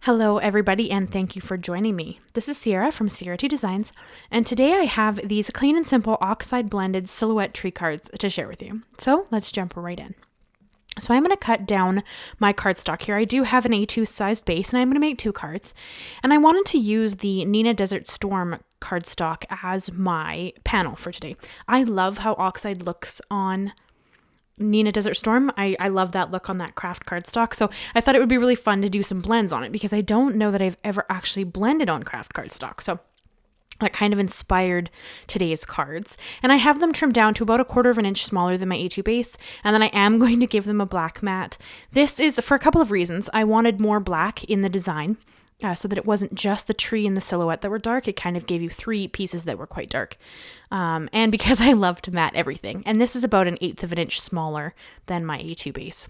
Hello everybody and thank you for joining me. This is Sierra from Sierra T Designs, and today I have these clean and simple Oxide blended silhouette tree cards to share with you. So let's jump right in. So I'm going to cut down my cardstock here. I do have an A2 sized base and I'm going to make 2 cards. And I wanted to use the Neenah Desert Storm cardstock as my panel for today. I love how Oxide looks on Neenah Desert Storm. I love that look on that craft cardstock. So I thought it would be really fun to do some blends on it because I don't know that I've ever actually blended on craft cardstock. So that kind of inspired today's cards. And I have them trimmed down to about 1/4 inch smaller than my A2 base. And then I am going to give them a black mat. This is for a couple of reasons. I wanted more black in the design. So that it wasn't just the tree and the silhouette that were dark. It kind of gave you 3 pieces that were quite dark. And because I love to matte everything. And this is about 1/8 inch smaller than my A2 base.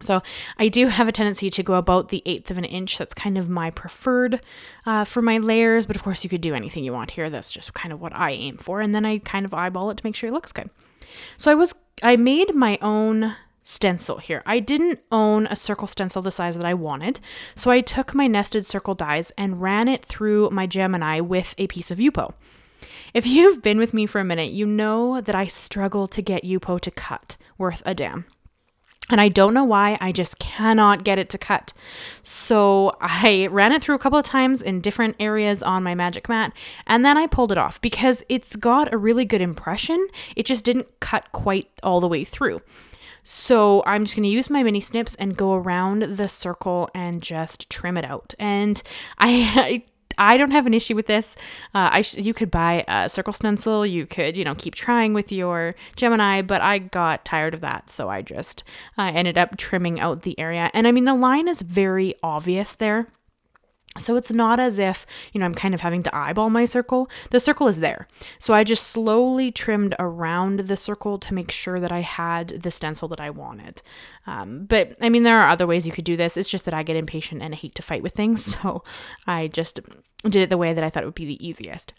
So I do have a tendency to go about the 1/8 inch. That's kind of my preferred for my layers. But of course you could do anything you want here. That's just kind of what I aim for. And then I kind of eyeball it to make sure it looks good. So I made my own stencil here. I didn't own a circle stencil the size that I wanted, so I took my nested circle dies and ran it through my Gemini with a piece of Yupo. If you've been with me for a minute, you know that I struggle to get Yupo to cut worth a damn. And I don't know why, I just cannot get it to cut. So I ran it through a couple of times in different areas on my magic mat, and then I pulled it off because it's got a really good impression. It just didn't cut quite all the way through. So I'm just going to use my mini snips and go around the circle and just trim it out. And I don't have an issue with this. You could buy a circle stencil. You could, keep trying with your Gemini, but I got tired of that. So I just ended up trimming out the area. And I mean, the line is very obvious there. So it's not as if, I'm kind of having to eyeball my circle. The circle is there. So I just slowly trimmed around the circle to make sure that I had the stencil that I wanted. But I mean, there are other ways you could do this. It's just that I get impatient and I hate to fight with things. So I just did it the way that I thought it would be the easiest.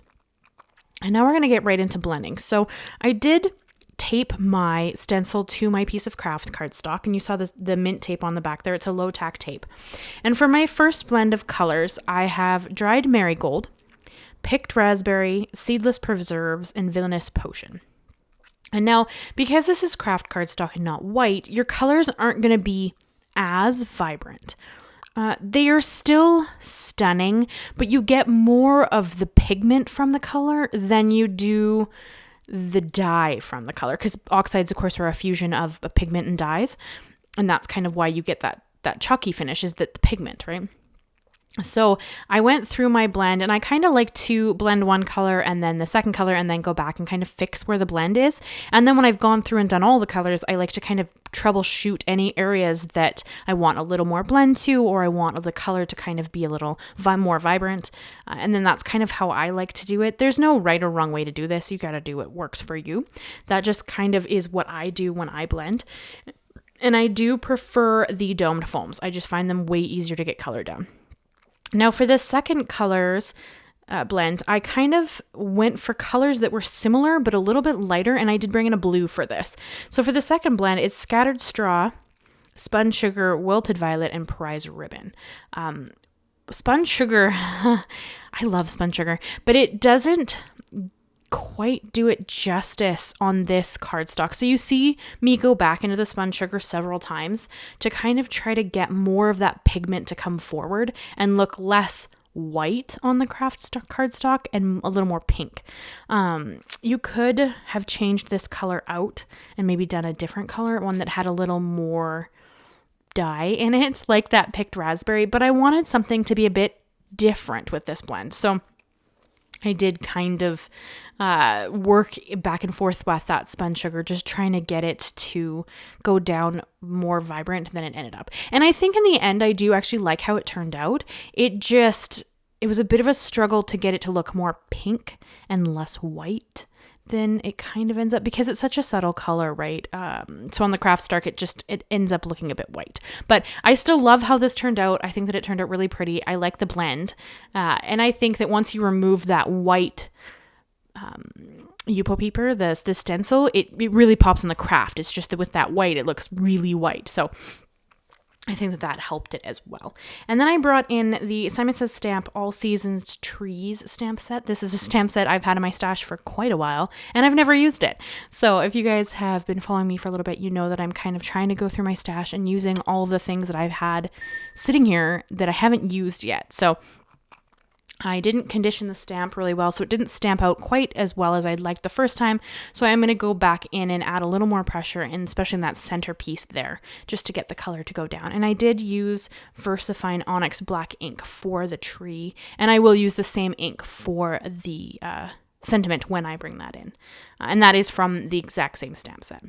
And now we're going to get right into blending. So I did tape my stencil to my piece of craft cardstock, and you saw the mint tape on the back there. It's a low tack tape. And for my first blend of colors, I have dried Marigold, picked raspberry, Seedless preserves, and Villainous potion. And now, because this is craft cardstock and not white, your colors aren't going to be as vibrant. They are still stunning, but you get more of the pigment from the color than you do the dye from the color, because oxides, of course, are a fusion of a pigment and dyes, and that's kind of why you get that chalky finish, is that the pigment, right? So I went through my blend, and I kind of like to blend one color and then the second color and then go back and kind of fix where the blend is. And then when I've gone through and done all the colors, I like to kind of troubleshoot any areas that I want a little more blend to, or I want the color to kind of be a little more vibrant. And then that's kind of how I like to do it. There's no right or wrong way to do this. You got to do what works for you. That just kind of is what I do when I blend. And I do prefer the domed foams. I just find them way easier to get color down. Now for the second colors blend, I kind of went for colors that were similar but a little bit lighter, and I did bring in a blue for this. So for the second blend, it's Scattered Straw, Spun Sugar, Wilted Violet, and Prize Ribbon. Spun Sugar, I love Spun Sugar, but it doesn't quite do it justice on this cardstock. So you see me go back into the Spun Sugar several times to kind of try to get more of that pigment to come forward and look less white on the cardstock and a little more pink. You could have changed this color out and maybe done a different color, one that had a little more dye in it, like that picked raspberry, but I wanted something to be a bit different with this blend. So I did kind of work back and forth with that Spun Sugar, just trying to get it to go down more vibrant than it ended up. And I think in the end, I do actually like how it turned out. It was a bit of a struggle to get it to look more pink and less white than it kind of ends up, because it's such a subtle color, right? So on the Craftstock, it ends up looking a bit white. But I still love how this turned out. I think that it turned out really pretty. I like the blend. And I think that once you remove that white Yupo paper, the stencil, it really pops in the craft. It's just that with that white, it looks really white. So I think that that helped it as well. And then I brought in the Simon Says Stamp All Seasons Trees stamp set. This is a stamp set I've had in my stash for quite a while, and I've never used it. So if you guys have been following me for a little bit, you know that I'm kind of trying to go through my stash and using all of the things that I've had sitting here that I haven't used yet. So I didn't condition the stamp really well, so it didn't stamp out quite as well as I'd liked the first time. So I'm going to go back in and add a little more pressure, and especially in that center piece there, just to get the color to go down. And I did use Versafine Onyx black ink for the tree, and I will use the same ink for the sentiment when I bring that in. And that is from the exact same stamp set.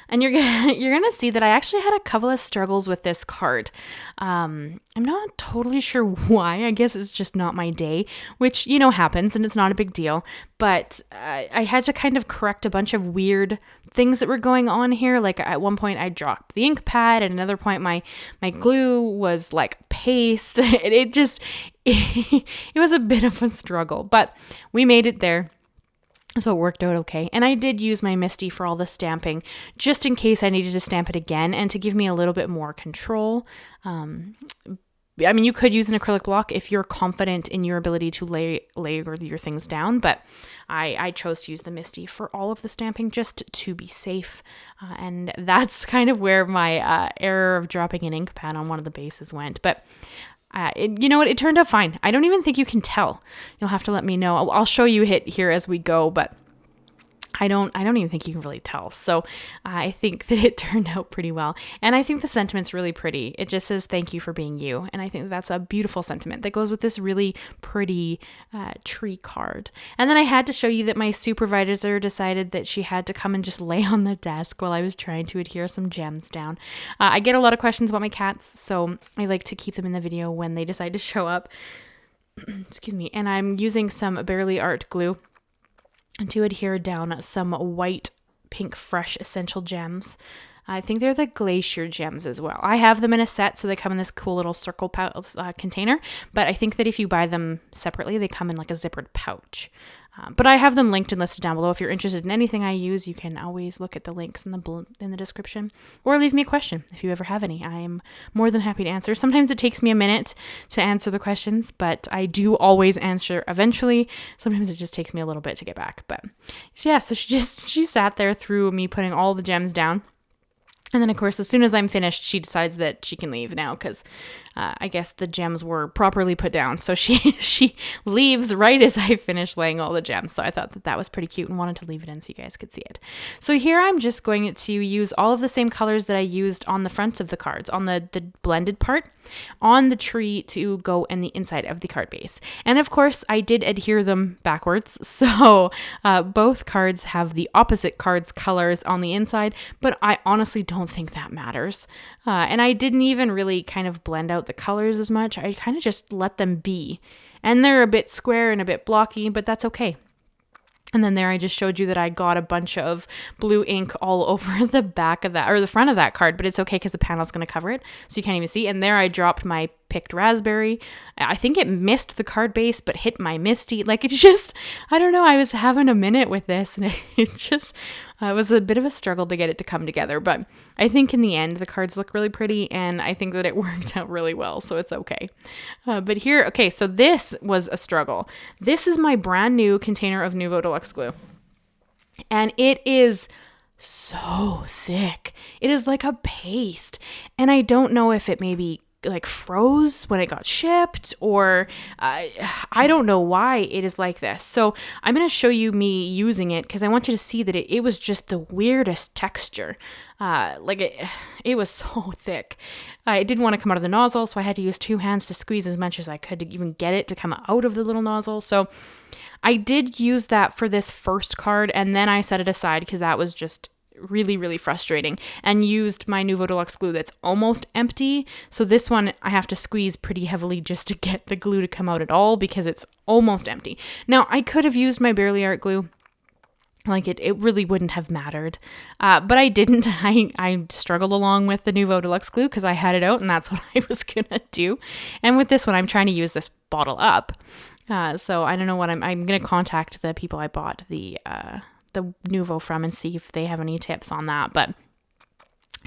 And you're gonna see that I actually had a couple of struggles with this card. I'm not totally sure why. I guess it's just not my day, which, you know, happens, and it's not a big deal. But I had to kind of correct a bunch of weird things that were going on here. Like at one point I dropped the ink pad, and another point my glue was like paste. It was a bit of a struggle, but we made it there. So it worked out okay. And I did use my Misti for all the stamping, just in case I needed to stamp it again and to give me a little bit more control. I mean, you could use an acrylic block if you're confident in your ability to layer your things down, but I chose to use the Misti for all of the stamping just to be safe. And that's kind of where my error of dropping an ink pad on one of the bases went. But you know what? It turned out fine. I don't even think you can tell. You'll have to let me know. I'll show you it here as we go, but I don't even think you can really tell. So I think that it turned out pretty well. And I think the sentiment's really pretty. It just says, thank you for being you. And I think that's a beautiful sentiment that goes with this really pretty tree card. And then I had to show you that my supervisor decided that she had to come and just lay on the desk while I was trying to adhere some gems down. I get a lot of questions about my cats, so I like to keep them in the video when they decide to show up. Excuse me. And I'm using some Barely Art glue to adhere down some white pink fresh essential gems. I think they're the Glacier gems as well. I have them in a set, so they come in this cool little circle container, but I think that if you buy them separately, they come in like a zippered pouch. But I have them linked and listed down below. If you're interested in anything I use, you can always look at the links in the description, or leave me a question if you ever have any. I am more than happy to answer. Sometimes it takes me a minute to answer the questions, but I do always answer eventually. Sometimes it just takes me a little bit to get back. But yeah, so she sat there through me putting all the gems down. And then, of course, as soon as I'm finished, she decides that she can leave now because I guess the gems were properly put down. So she leaves right as I finish laying all the gems. So I thought that was pretty cute and wanted to leave it in so you guys could see it. So here I'm just going to use all of the same colors that I used on the front of the cards, on the blended part, on the tree to go in the inside of the card base. And of course, I did adhere them backwards. So both cards have the opposite cards' colors on the inside, but I honestly don't think that matters. And I didn't even really kind of blend out the colors as much. I kind of just let them be. And they're a bit square and a bit blocky, but that's okay. And then there I just showed you that I got a bunch of blue ink all over the back of that, or the front of that card, but it's okay because the panel's going to cover it, so you can't even see. And there I dropped my picked raspberry. I think it missed the card base, but hit my Misti. Like, it's just, I don't know, I was having a minute with this, and it was a bit of a struggle to get it to come together. But I think in the end, the cards look really pretty, and I think that it worked out really well, so it's okay. But here, okay, so this was a struggle. This is my brand new container of Nuvo Deluxe glue, and it is so thick. It is like a paste, and I don't know if it maybe like froze when it got shipped, or I don't know why it is like this. So I'm going to show you me using it because I want you to see that it was just the weirdest texture. It was so thick. It didn't want to come out of the nozzle, so I had to use 2 hands to squeeze as much as I could to even get it to come out of the little nozzle. So I did use that for this first card, and then I set it aside because that was just really, really frustrating, and used my Nuvo Deluxe glue that's almost empty. So this one I have to squeeze pretty heavily just to get the glue to come out at all because it's almost empty. Now I could have used my Barely Art glue. Like it really wouldn't have mattered. But I didn't. I struggled along with the Nuvo Deluxe glue because I had it out and that's what I was gonna do. And with this one, I'm trying to use this bottle up. So I don't know what I'm gonna contact the people I bought the Nuvo from and see if they have any tips on that. But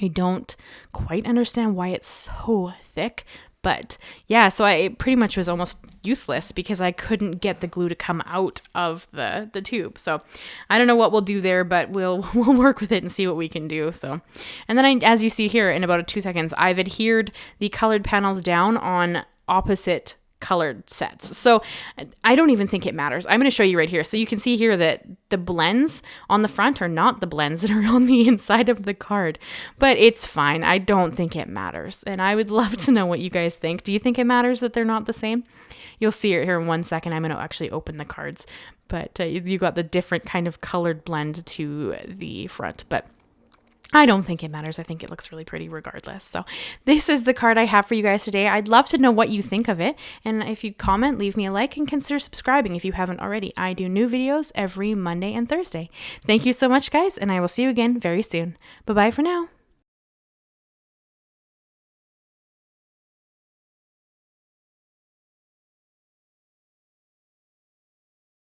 I don't quite understand why it's so thick, but yeah, so it pretty much was almost useless because I couldn't get the glue to come out of the tube. So I don't know what we'll do there, but we'll work with it and see what we can do. So, and then as you see here, in about 2 seconds, I've adhered the colored panels down on opposite colored sets. So I don't even think it matters. I'm going to show you right here. So you can see here that the blends on the front are not the blends that are on the inside of the card, but it's fine. I don't think it matters. And I would love to know what you guys think. Do you think it matters that they're not the same? You'll see it here in 1 second. I'm going to actually open the cards, but you got the different kind of colored blend to the front, but I don't think it matters. I think it looks really pretty regardless. So this is the card I have for you guys today. I'd love to know what you think of it. And if you comment, leave me a like and consider subscribing if you haven't already. I do new videos every Monday and Thursday. Thank you so much, guys, and I will see you again very soon. Bye-bye for now.